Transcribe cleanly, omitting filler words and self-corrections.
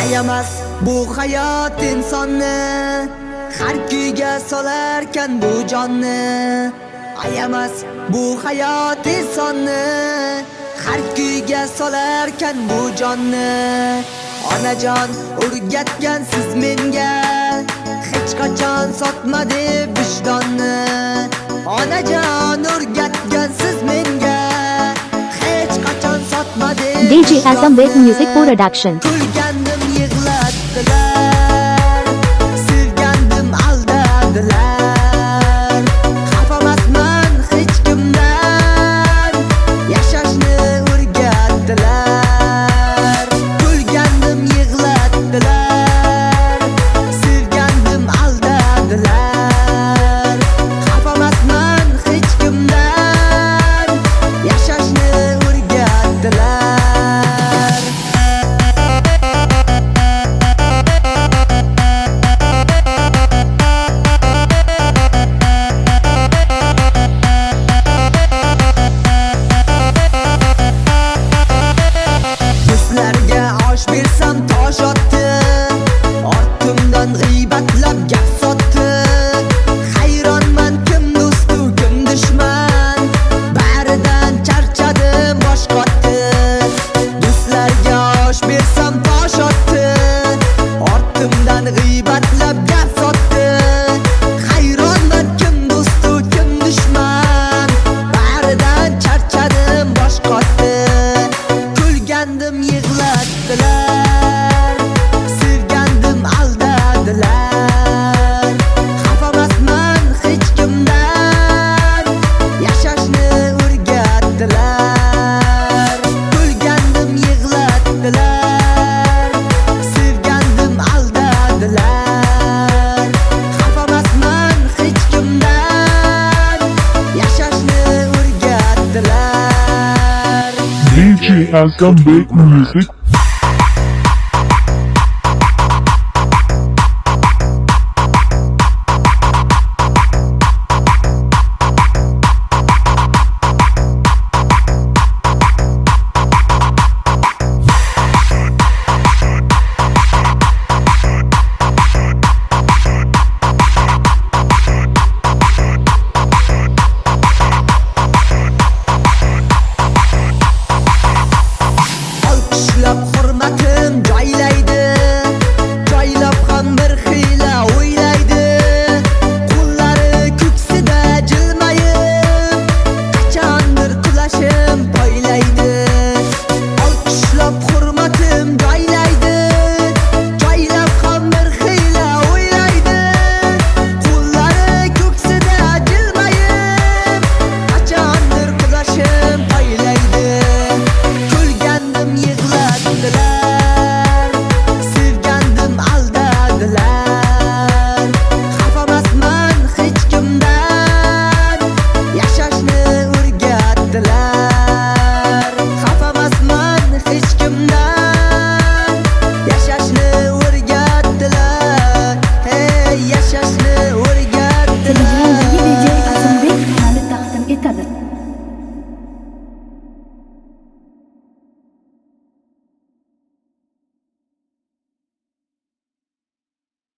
Ayamas bu hayot insonni, har kuyga solarkan bu jonni. Ayamas bu hayot insonni, har kuyga solarkan bu jonni. Onajon o'rgatgan siz menga, hech qachon sotmadi vijdonni. Onajon o'rgatgan siz menga, hech qachon sotmadi. DJ Azambek Music Production. Kulgandim yig'latdilar, sevgandim aldadilar. Xafamasman hech kimdan, yashashni o'rgatdilar. Kulgandim yig'latdilar, sevgandim aldadilar. Xafamasman hech kimdan, yashashni o'rgatdilar. Do'stlarga osh bersam tosh otdi, ortimdan g'iybatlab gap sotdi. Hayronman kim do'stu kim dushman, baridan charchadim bosh qotdi. Do'stlarga osh bersam tosh otdi, ortimdan g'iybatlab gap sotdi. Hayronman kim do'stu kim dushman, baridan charchadim bosh qotdi. Kulgandim yig'latdilar, sevgandim aldadilar. Xafamasman hech kimdan, yashashni o'rgatdilar. Kulgandim yig'latdilar, sevgandim aldadilar. Xafamasman hech kimdan, yashashni o'rgatdilar. DJ Azambek Music. Olqishlab hurmatim joylaydi,